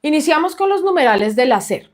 Iniciamos con los numerales del hacer.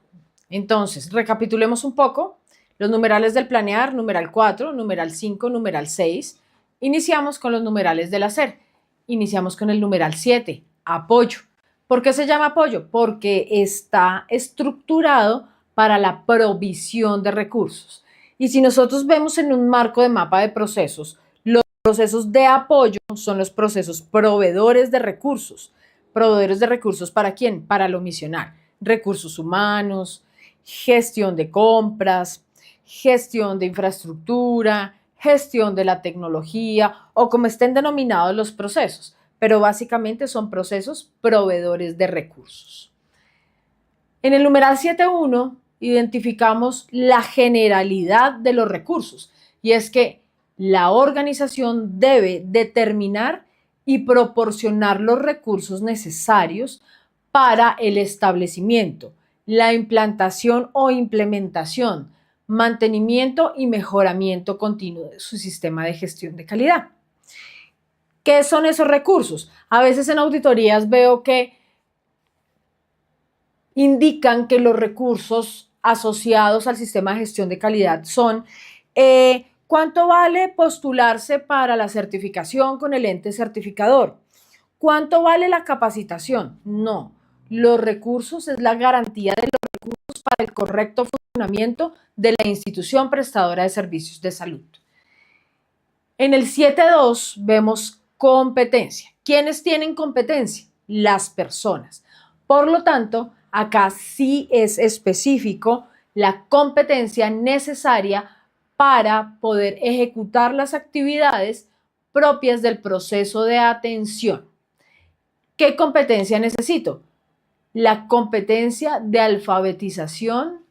Entonces, recapitulemos un poco. Los numerales del planear, numeral 4, numeral 5, numeral 6. Iniciamos con los numerales del hacer. Iniciamos con el numeral 7, apoyo. ¿Por qué se llama apoyo? Porque está estructurado para la provisión de recursos. Y si nosotros vemos en un marco de mapa de procesos, los procesos de apoyo son los procesos proveedores de recursos. ¿Proveedores de recursos para quién? Para lo misional. Recursos humanos, gestión de compras, gestión de infraestructura, gestión de la tecnología o como estén denominados los procesos, pero básicamente son procesos proveedores de recursos. En el numeral 7.1 identificamos la generalidad de los recursos y es que la organización debe determinar y proporcionar los recursos necesarios para el establecimiento, la implantación o implementación, mantenimiento y mejoramiento continuo de su sistema de gestión de calidad. ¿Qué son esos recursos? A veces en auditorías veo que indican que los recursos asociados al sistema de gestión de calidad son ¿cuánto vale postularse para la certificación con el ente certificador? ¿Cuánto vale la capacitación? No, los recursos es la garantía de los recursos para el correcto funcionamiento de la institución prestadora de servicios de salud. En el 7.2 vemos competencia. ¿Quiénes tienen competencia? Las personas. Por lo tanto, acá sí es específico la competencia necesaria para poder ejecutar las actividades propias del proceso de atención. ¿Qué competencia necesito? La competencia de alfabetización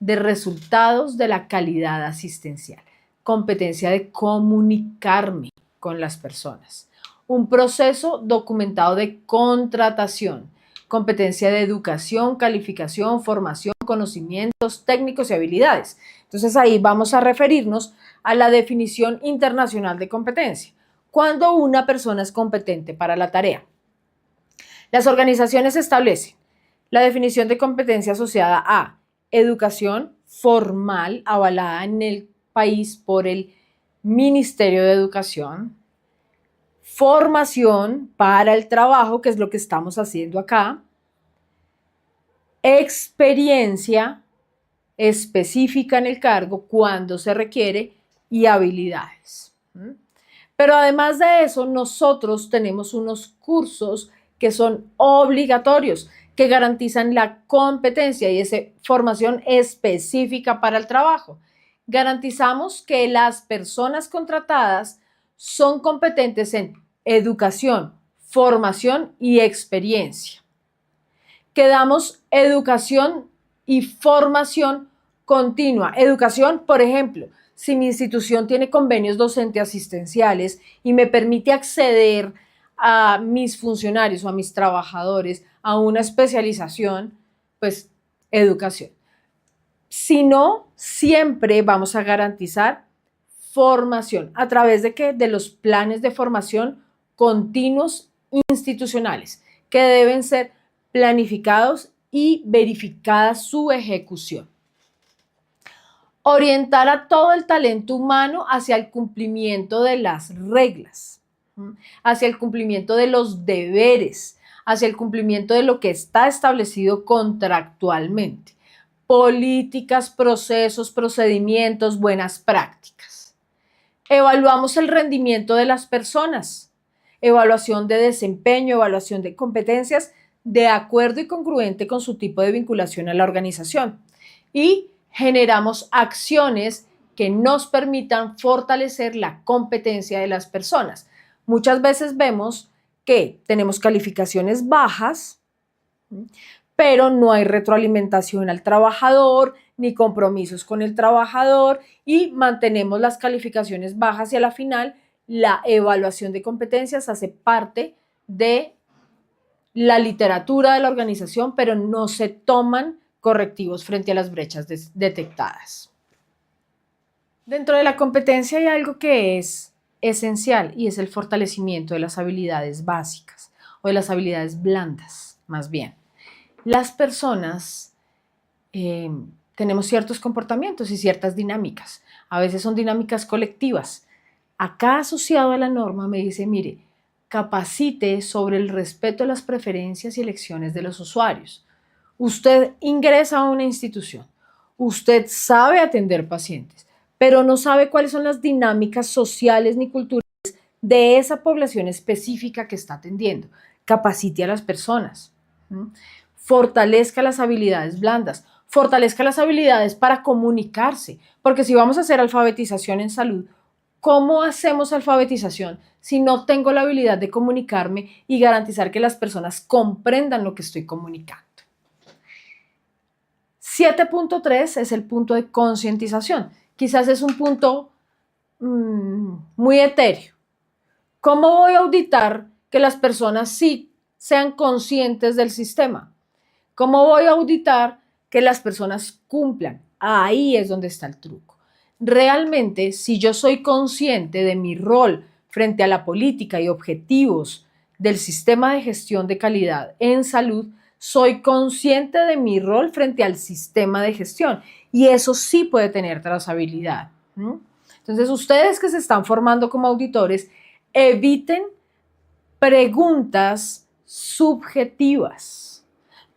de resultados de la calidad asistencial, competencia de comunicarme con las personas, un proceso documentado de contratación, competencia de educación, calificación, formación, conocimientos técnicos y habilidades. Entonces ahí vamos a referirnos a la definición internacional de competencia. ¿Cuándo una persona es competente para la tarea? Las organizaciones establecen la definición de competencia asociada a educación formal avalada en el país por el Ministerio de Educación, formación para el trabajo, que es lo que estamos haciendo acá, experiencia específica en el cargo cuando se requiere y habilidades. Pero además de eso, nosotros tenemos unos cursos que son obligatorios, que garantizan la competencia y esa formación específica para el trabajo. Garantizamos que las personas contratadas son competentes en educación, formación y experiencia. Que damos educación y formación continua. Educación, por ejemplo, si mi institución tiene convenios docente asistenciales y me permite acceder a mis funcionarios o a mis trabajadores a una especialización, pues educación. Si no, siempre vamos a garantizar formación. ¿A través de qué? De los planes de formación continuos institucionales que deben ser planificados y verificada su ejecución. Orientar a todo el talento humano hacia el cumplimiento de las reglas, hacia el cumplimiento de los deberes, hacia el cumplimiento de lo que está establecido contractualmente. Políticas, procesos, procedimientos, buenas prácticas. Evaluamos el rendimiento de las personas, evaluación de desempeño, evaluación de competencias de acuerdo y congruente con su tipo de vinculación a la organización. Y generamos acciones que nos permitan fortalecer la competencia de las personas. Muchas veces vemos que tenemos calificaciones bajas, pero no hay retroalimentación al trabajador, ni compromisos con el trabajador y mantenemos las calificaciones bajas y a la final la evaluación de competencias hace parte de la literatura de la organización, pero no se toman correctivos frente a las brechas detectadas. Dentro de la competencia hay algo que es esencial y es el fortalecimiento de las habilidades básicas o de las habilidades blandas, más bien. Las personas tenemos ciertos comportamientos y ciertas dinámicas. A veces son dinámicas colectivas. Acá asociado a la norma me dice, mire, capacite sobre el respeto a las preferencias y elecciones de los usuarios. Usted ingresa a una institución, usted sabe atender pacientes, pero no sabe cuáles son las dinámicas sociales ni culturales de esa población específica que está atendiendo. Capacite a las personas, fortalezca las habilidades blandas, fortalezca las habilidades para comunicarse, porque si vamos a hacer alfabetización en salud, ¿cómo hacemos alfabetización si no tengo la habilidad de comunicarme y garantizar que las personas comprendan lo que estoy comunicando? 7.3 es el punto de concientización. Quizás es un punto muy etéreo. ¿Cómo voy a auditar que las personas sí sean conscientes del sistema? ¿Cómo voy a auditar que las personas cumplan? Ahí es donde está el truco. Realmente, si yo soy consciente de mi rol frente a la política y objetivos del sistema de gestión de calidad en salud, soy consciente de mi rol frente al sistema de gestión y eso sí puede tener trazabilidad. Entonces, ustedes que se están formando como auditores, eviten preguntas subjetivas.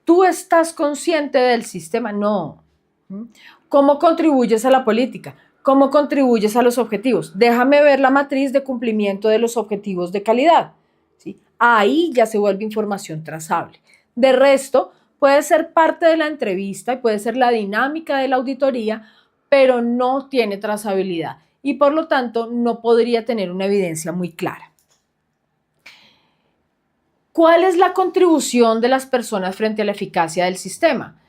¿Tú estás consciente del sistema? No. ¿Cómo contribuyes a la política? ¿Cómo contribuyes a los objetivos? Déjame ver la matriz de cumplimiento de los objetivos de calidad. ¿Sí? Ahí ya se vuelve información trazable. De resto, puede ser parte de la entrevista y puede ser la dinámica de la auditoría, pero no tiene trazabilidad y por lo tanto no podría tener una evidencia muy clara. ¿Cuál es la contribución de las personas frente a la eficacia del sistema?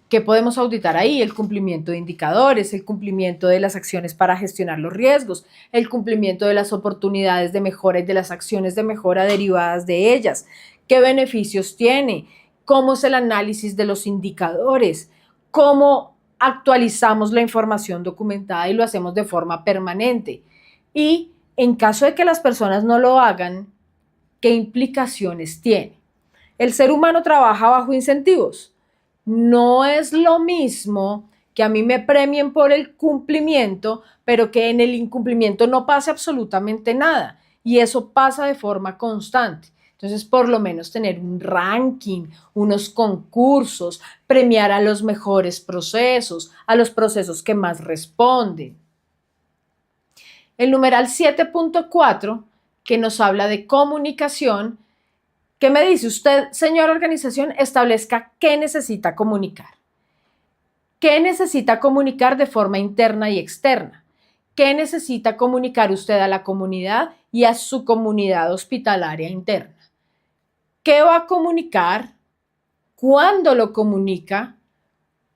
¿Qué podemos auditar ahí? El cumplimiento de indicadores, el cumplimiento de las acciones para gestionar los riesgos, el cumplimiento de las oportunidades de mejora y de las acciones de mejora derivadas de ellas. ¿Qué beneficios tiene? ¿Cómo es el análisis de los indicadores? ¿Cómo actualizamos la información documentada y lo hacemos de forma permanente? Y en caso de que las personas no lo hagan, ¿qué implicaciones tiene? El ser humano trabaja bajo incentivos. No es lo mismo que a mí me premien por el cumplimiento, pero que en el incumplimiento no pase absolutamente nada. Y eso pasa de forma constante. Entonces, por lo menos tener un ranking, unos concursos, premiar a los mejores procesos, a los procesos que más responden. El numeral 7.4, que nos habla de comunicación, ¿qué me dice usted, señora organización? Establezca qué necesita comunicar. ¿Qué necesita comunicar de forma interna y externa? ¿Qué necesita comunicar usted a la comunidad y a su comunidad hospitalaria interna? ¿Qué va a comunicar? ¿Cuándo lo comunica?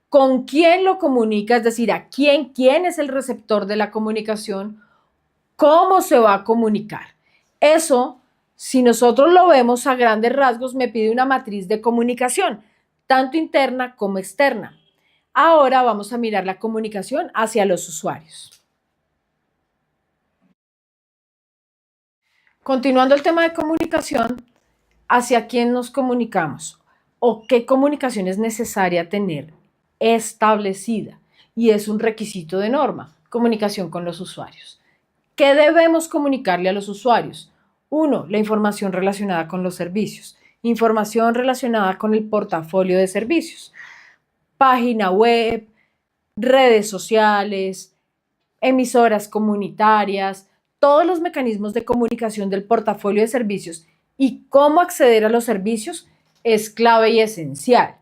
¿Con quién lo comunica? Es decir, ¿a quién? ¿Quién es el receptor de la comunicación? ¿Cómo se va a comunicar? Eso, si nosotros lo vemos a grandes rasgos, me pide una matriz de comunicación, tanto interna como externa. Ahora vamos a mirar la comunicación hacia los usuarios. Continuando el tema de comunicación, ¿hacia quién nos comunicamos? ¿O qué comunicación es necesaria tener establecida? Y es un requisito de norma, comunicación con los usuarios. ¿Qué debemos comunicarle a los usuarios? 1. La información relacionada con los servicios. Información relacionada con el portafolio de servicios. Página web, redes sociales, emisoras comunitarias, todos los mecanismos de comunicación del portafolio de servicios y cómo acceder a los servicios es clave y esencial.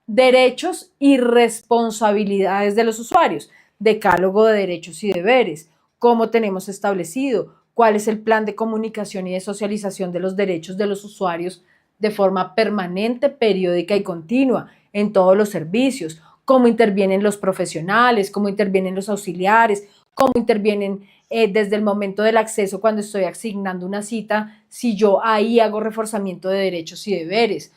Derechos y responsabilidades de los usuarios, decálogo de derechos y deberes, cómo tenemos establecido, cuál es el plan de comunicación y de socialización de los derechos de los usuarios de forma permanente, periódica y continua en todos los servicios, cómo intervienen los profesionales, cómo intervienen los auxiliares, cómo intervienen desde el momento del acceso cuando estoy asignando una cita, si yo ahí hago reforzamiento de derechos y deberes.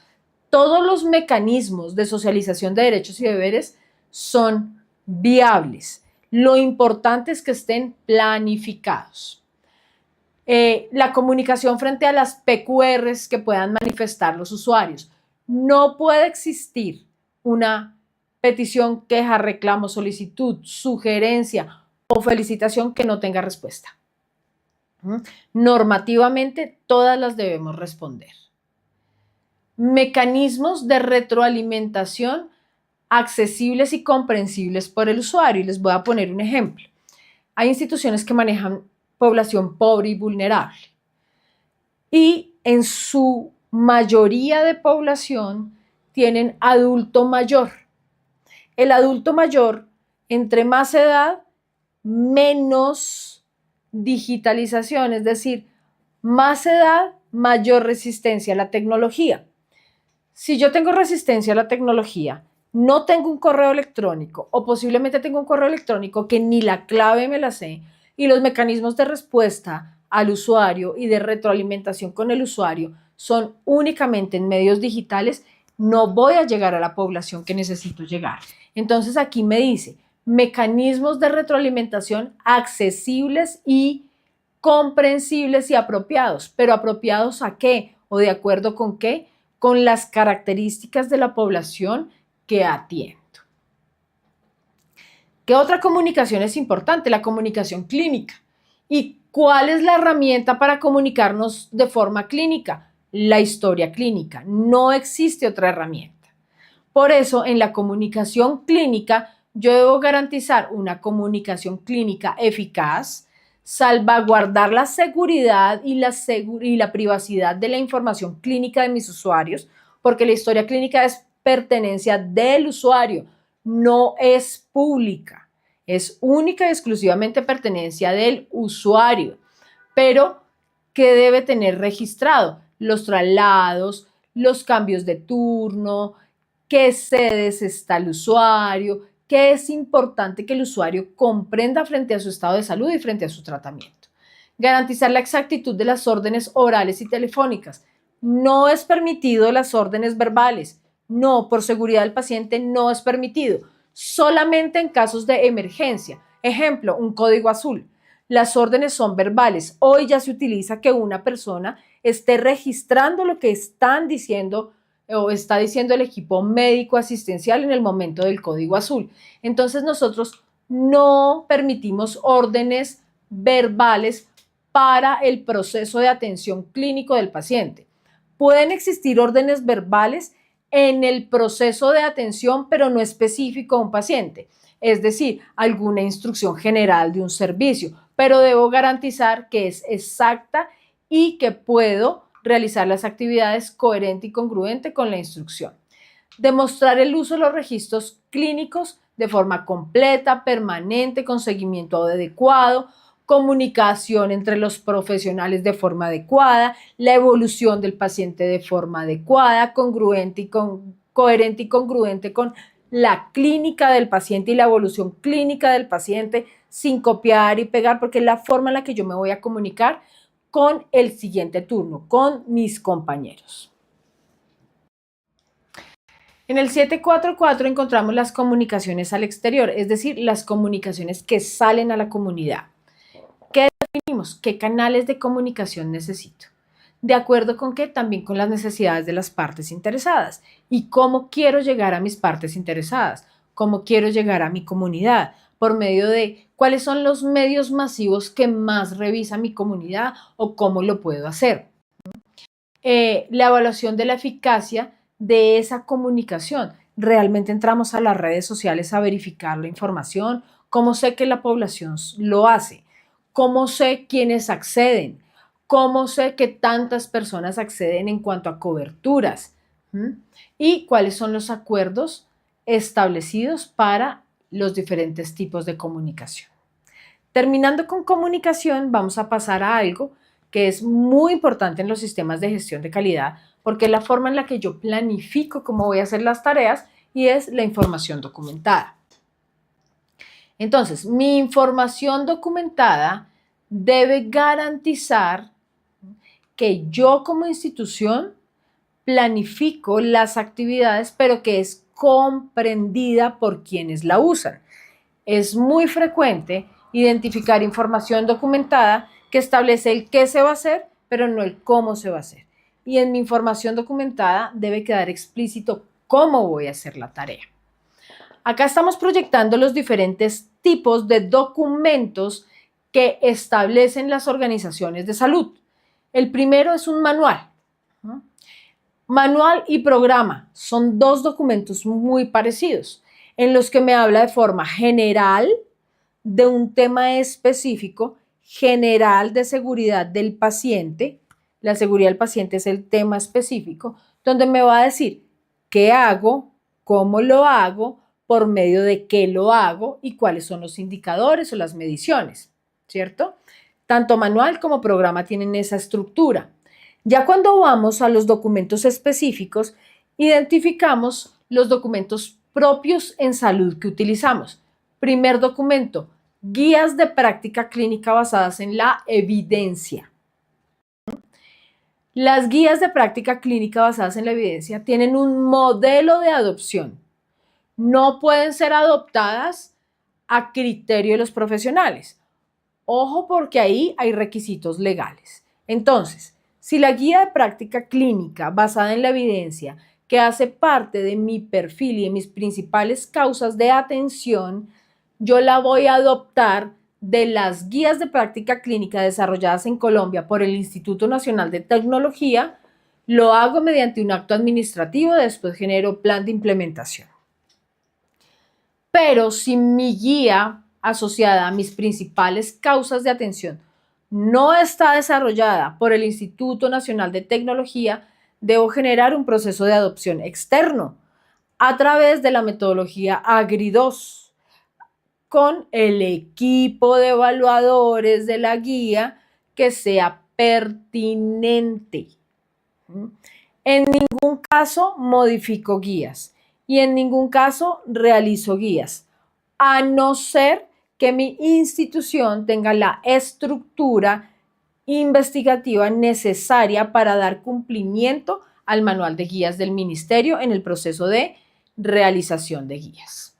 Todos los mecanismos de socialización de derechos y deberes son viables. Lo importante es que estén planificados. La comunicación frente a las PQRs que puedan manifestar los usuarios. No puede existir una petición, queja, reclamo, solicitud, sugerencia o felicitación que no tenga respuesta. Normativamente, todas las debemos responder. Mecanismos de retroalimentación accesibles y comprensibles por el usuario. Y les voy a poner un ejemplo. Hay instituciones que manejan población pobre y vulnerable. Y en su mayoría de población tienen adulto mayor. El adulto mayor, entre más edad, menos digitalización, es decir, más edad, mayor resistencia a la tecnología. Si yo tengo resistencia a la tecnología, no tengo un correo electrónico o posiblemente tengo un correo electrónico que ni la clave me la sé y los mecanismos de respuesta al usuario y de retroalimentación con el usuario son únicamente en medios digitales, no voy a llegar a la población que necesito llegar. Entonces aquí me dice mecanismos de retroalimentación accesibles y comprensibles y apropiados, pero apropiados ¿a qué? ¿O de acuerdo con qué? Con las características de la población que atiendo. ¿Qué otra comunicación es importante? La comunicación clínica. ¿Y cuál es la herramienta para comunicarnos de forma clínica? La historia clínica. No existe otra herramienta. Por eso, en la comunicación clínica, yo debo garantizar una comunicación clínica eficaz, salvaguardar la seguridad y la privacidad de la información clínica de mis usuarios, porque la historia clínica es pertenencia del usuario, no es pública, es única y exclusivamente pertenencia del usuario, pero que debe tener registrado los traslados, los cambios de turno, qué sedes está el usuario, qué es importante que el usuario comprenda frente a su estado de salud y frente a su tratamiento. Garantizar la exactitud de las órdenes orales y telefónicas. No es permitido las órdenes verbales. No, por seguridad del paciente no es permitido. Solamente en casos de emergencia. Ejemplo, un código azul. Las órdenes son verbales. Hoy ya se utiliza que una persona esté registrando lo que están diciendo o está diciendo el equipo médico asistencial en el momento del código azul. Entonces nosotros no permitimos órdenes verbales para el proceso de atención clínico del paciente. Pueden existir órdenes verbales en el proceso de atención, pero no específico a un paciente, es decir, alguna instrucción general de un servicio, pero debo garantizar que es exacta y que puedo realizar las actividades coherente y congruente con la instrucción. Demostrar el uso de los registros clínicos de forma completa, permanente, con seguimiento adecuado, comunicación entre los profesionales de forma adecuada, la evolución del paciente de forma adecuada, coherente y congruente con la clínica del paciente y la evolución clínica del paciente, sin copiar y pegar, porque es la forma en la que yo me voy a comunicar con el siguiente turno, con mis compañeros. En el 744 encontramos las comunicaciones al exterior, es decir, las comunicaciones que salen a la comunidad. ¿Qué definimos? ¿Qué canales de comunicación necesito? ¿De acuerdo con qué? También con las necesidades de las partes interesadas. ¿Y cómo quiero llegar a mis partes interesadas? ¿Cómo quiero llegar a mi comunidad? Por medio de cuáles son los medios masivos que más revisa mi comunidad o cómo lo puedo hacer. La evaluación de la eficacia de esa comunicación. ¿Realmente entramos a las redes sociales a verificar la información? ¿Cómo sé que la población lo hace? ¿Cómo sé quiénes acceden? ¿Cómo sé que tantas personas acceden en cuanto a coberturas? ¿Y cuáles son los acuerdos establecidos para los diferentes tipos de comunicación? Terminando con comunicación, vamos a pasar a algo que es muy importante en los sistemas de gestión de calidad, porque es la forma en la que yo planifico cómo voy a hacer las tareas y es la información documentada. Entonces, mi información documentada debe garantizar que yo como institución planifico las actividades, pero que es comprendida por quienes la usan. Es muy frecuente identificar información documentada que establece el qué se va a hacer, pero no el cómo se va a hacer. y en mi información documentada debe quedar explícito cómo voy a hacer la tarea. Acá estamos proyectando los diferentes tipos de documentos que establecen las organizaciones de salud. El primero es un manual. Manual y programa son dos documentos muy parecidos, en los que me habla de forma general de un tema específico, general de seguridad del paciente. La seguridad del paciente es el tema específico, donde me va a decir qué hago, cómo lo hago, por medio de qué lo hago y cuáles son los indicadores o las mediciones, ¿cierto? Tanto manual como programa tienen esa estructura. Ya cuando vamos a los documentos específicos, identificamos los documentos propios en salud que utilizamos. Primer documento, guías de práctica clínica basadas en la evidencia. Las guías de práctica clínica basadas en la evidencia tienen un modelo de adopción. No pueden ser adoptadas a criterio de los profesionales. Ojo, porque ahí hay requisitos legales. Entonces, si la guía de práctica clínica basada en la evidencia, que hace parte de mi perfil y de mis principales causas de atención, yo la voy a adoptar de las guías de práctica clínica desarrolladas en Colombia por el Instituto Nacional de Tecnología, lo hago mediante un acto administrativo, después genero plan de implementación. Pero si mi guía asociada a mis principales causas de atención no está desarrollada por el Instituto Nacional de Tecnología, debo generar un proceso de adopción externo a través de la metodología Agri2 con el equipo de evaluadores de la guía que sea pertinente. En ningún caso modifico guías y en ningún caso realizo guías, a no ser que mi institución tenga la estructura investigativa necesaria para dar cumplimiento al manual de guías del ministerio en el proceso de realización de guías.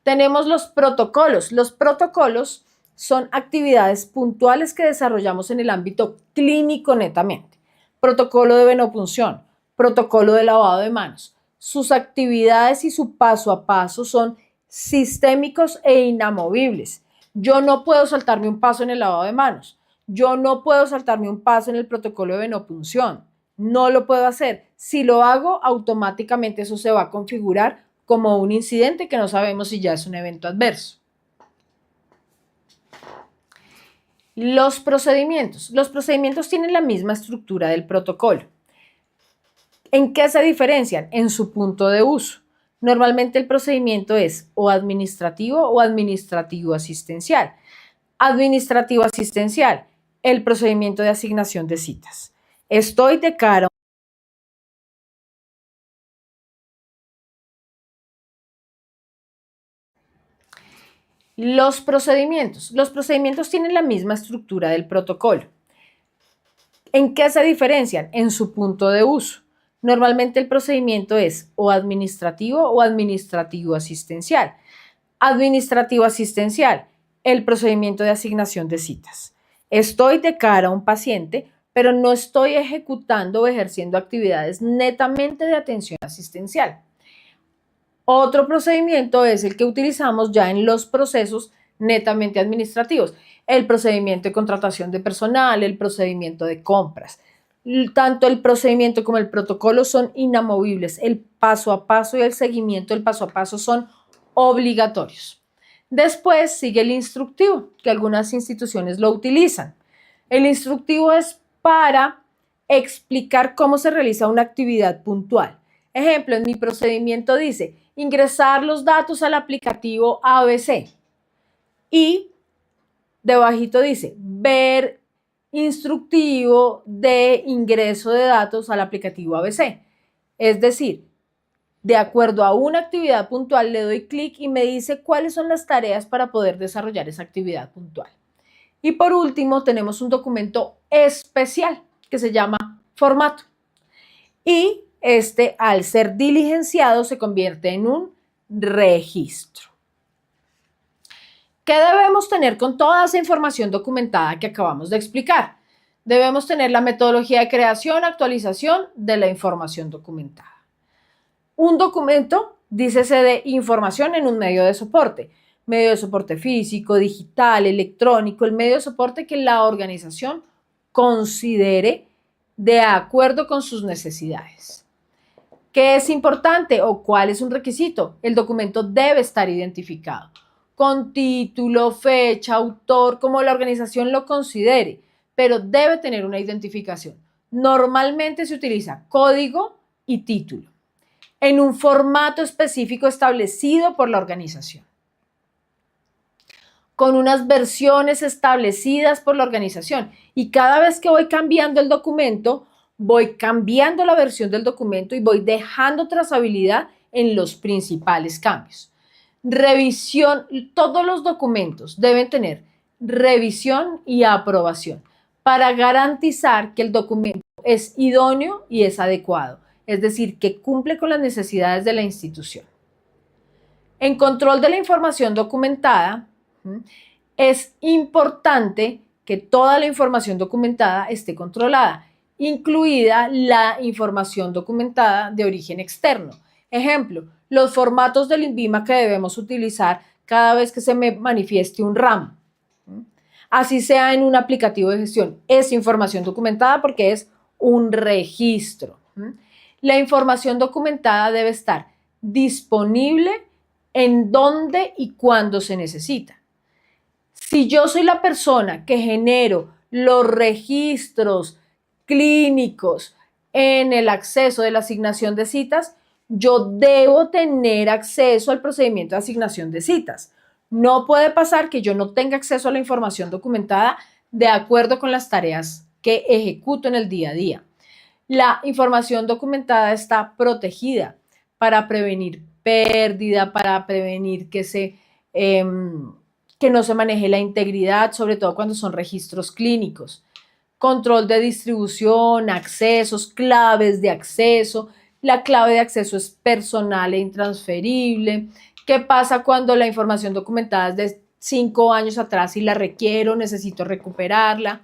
Tenemos los protocolos. Los protocolos son actividades puntuales que desarrollamos en el ámbito clínico netamente. Protocolo de venopunción, protocolo de lavado de manos. Sus actividades y su paso a paso son sistémicos e inamovibles. Yo no puedo saltarme un paso en el lavado de manos. Yo no puedo saltarme un paso en el protocolo de venopunción. No lo puedo hacer. Si lo hago, automáticamente eso se va a configurar como un incidente que no sabemos si ya es un evento adverso. Los procedimientos. Los procedimientos tienen la misma estructura del protocolo. ¿En qué se diferencian? En su punto de uso. Normalmente el procedimiento es o administrativo asistencial. Administrativo asistencial, el procedimiento de asignación de citas. Estoy de cara. Los procedimientos tienen la misma estructura del protocolo. ¿En qué se diferencian? En su punto de uso. Normalmente el procedimiento es o administrativo asistencial. Administrativo asistencial, el procedimiento de asignación de citas. Estoy de cara a un paciente, pero no estoy ejecutando o ejerciendo actividades netamente de atención asistencial. Otro procedimiento es el que utilizamos ya en los procesos netamente administrativos, el procedimiento de contratación de personal, el procedimiento de compras. Tanto el procedimiento como el protocolo son inamovibles. El paso a paso y el seguimiento del paso a paso son obligatorios. Después sigue el instructivo, que algunas instituciones lo utilizan. El instructivo es para explicar cómo se realiza una actividad puntual. Ejemplo, en mi procedimiento dice ingresar los datos al aplicativo ABC y debajito dice ver instructivo de ingreso de datos al aplicativo ABC. Es decir, de acuerdo a una actividad puntual le doy clic y me dice cuáles son las tareas para poder desarrollar esa actividad puntual. Y por último tenemos un documento especial que se llama formato. Y este, al ser diligenciado, se convierte en un registro. ¿Qué debemos tener con toda esa información documentada que acabamos de explicar? Debemos tener la metodología de creación, actualización de la información documentada. Un documento, dícese de información en un medio de soporte físico, digital, electrónico, el medio de soporte que la organización considere de acuerdo con sus necesidades. ¿Qué es importante o cuál es un requisito? El documento debe estar identificado con título, fecha, autor, como la organización lo considere, pero debe tener una identificación. Normalmente se utiliza código y título en un formato específico establecido por la organización, con unas versiones establecidas por la organización. Y cada vez que voy cambiando el documento, voy cambiando la versión del documento y voy dejando trazabilidad en los principales cambios. Revisión, todos los documentos deben tener revisión y aprobación para garantizar que el documento es idóneo y es adecuado, es decir, que cumple con las necesidades de la institución. En control de la información documentada, es importante que toda la información documentada esté controlada, incluida la información documentada de origen externo. Ejemplo, los formatos del INVIMA que debemos utilizar cada vez que se me manifieste un RAM. Así sea en un aplicativo de gestión, es información documentada porque es un registro. La información documentada debe estar disponible en donde y cuando se necesita. Si yo soy la persona que genero los registros clínicos en el acceso de la asignación de citas, yo debo tener acceso al procedimiento de asignación de citas. No puede pasar que yo no tenga acceso a la información documentada de acuerdo con las tareas que ejecuto en el día a día. La información documentada está protegida para prevenir pérdida, para prevenir que no se maneje la integridad, sobre todo cuando son registros clínicos. Control de distribución, accesos, claves de acceso. La clave de acceso es personal e intransferible. ¿Qué pasa cuando la información documentada es de 5 años atrás y la requiero, necesito recuperarla?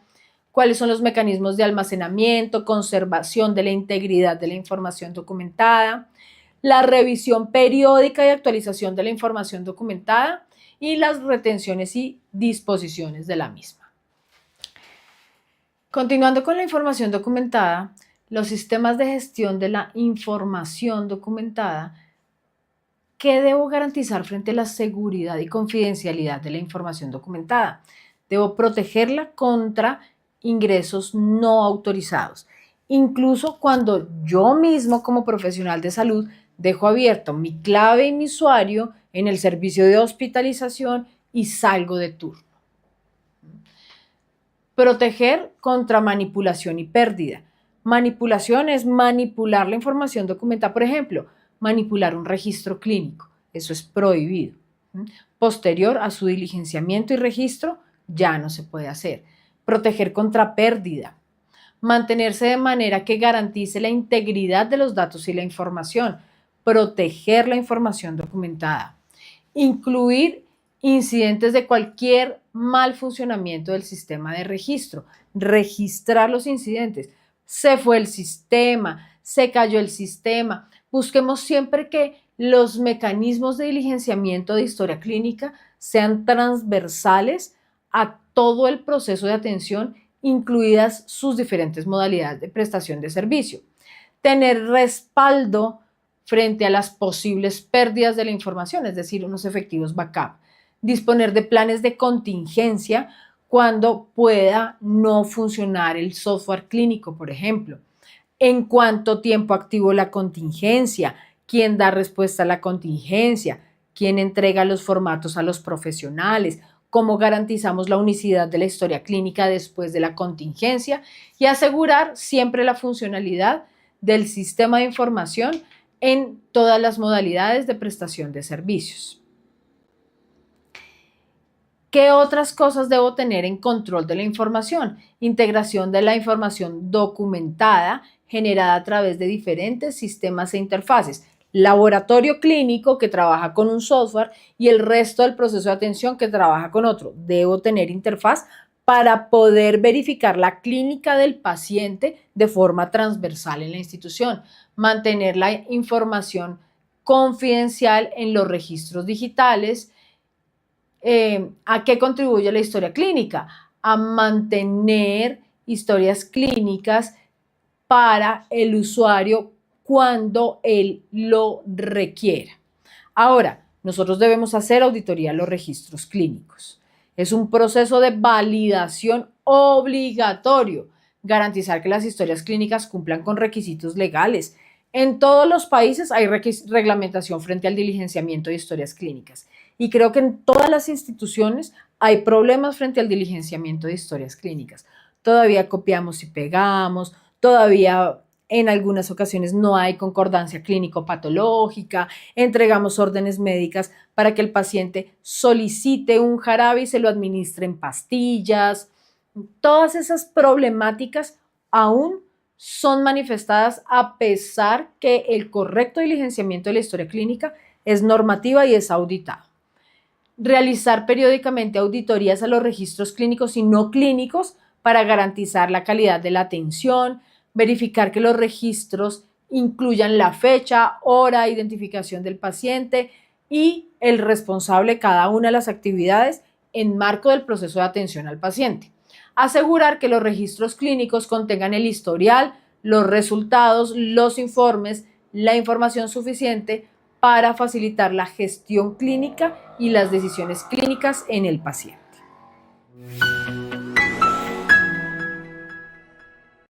¿Cuáles son los mecanismos de almacenamiento, conservación de la integridad de la información documentada? La revisión periódica y actualización de la información documentada y las retenciones y disposiciones de la misma. Continuando con la información documentada, los sistemas de gestión de la información documentada, ¿qué debo garantizar frente a la seguridad y confidencialidad de la información documentada? Debo protegerla contra ingresos no autorizados, incluso cuando yo mismo como profesional de salud dejo abierto mi clave y mi usuario en el servicio de hospitalización y salgo de turno. Proteger contra manipulación y pérdida. Manipulación es manipular la información documentada, por ejemplo, manipular un registro clínico. Eso es prohibido. Posterior a su diligenciamiento y registro, ya no se puede hacer. Proteger contra pérdida. Mantenerse de manera que garantice la integridad de los datos y la información. Proteger la información documentada. Incluir incidentes de cualquier mal funcionamiento del sistema de registro. Registrar los incidentes. Se fue el sistema, se cayó el sistema. Busquemos siempre que los mecanismos de diligenciamiento de historia clínica sean transversales a todo el proceso de atención, incluidas sus diferentes modalidades de prestación de servicio. Tener respaldo frente a las posibles pérdidas de la información, es decir, unos efectivos backup. Disponer de planes de contingencia cuando pueda no funcionar el software clínico, por ejemplo. ¿En cuánto tiempo activo la contingencia? ¿Quién da respuesta a la contingencia? ¿Quién entrega los formatos a los profesionales? ¿Cómo garantizamos la unicidad de la historia clínica después de la contingencia? Y asegurar siempre la funcionalidad del sistema de información en todas las modalidades de prestación de servicios. ¿Qué otras cosas debo tener en control de la información? Integración de la información documentada generada a través de diferentes sistemas e interfaces. Laboratorio clínico que trabaja con un software y el resto del proceso de atención que trabaja con otro. Debo tener interfaz para poder verificar la clínica del paciente de forma transversal en la institución, mantener la información confidencial en los registros digitales. ¿A qué contribuye la historia clínica? A mantener historias clínicas para el usuario cuando él lo requiera. Ahora, nosotros debemos hacer auditoría a los registros clínicos. Es un proceso de validación obligatorio, garantizar que las historias clínicas cumplan con requisitos legales. En todos los países hay reglamentación frente al diligenciamiento de historias clínicas y creo que en todas las instituciones hay problemas frente al diligenciamiento de historias clínicas. Todavía copiamos y pegamos, todavía en algunas ocasiones no hay concordancia clínico-patológica, entregamos órdenes médicas para que el paciente solicite un jarabe y se lo administre en pastillas. Todas esas problemáticas aún son manifestadas a pesar que el correcto diligenciamiento de la historia clínica es normativa y es auditado. Realizar periódicamente auditorías a los registros clínicos y no clínicos para garantizar la calidad de la atención, verificar que los registros incluyan la fecha, hora, identificación del paciente y el responsable de cada una de las actividades en marco del proceso de atención al paciente. Asegurar que los registros clínicos contengan el historial, los resultados, los informes, la información suficiente para facilitar la gestión clínica y las decisiones clínicas en el paciente.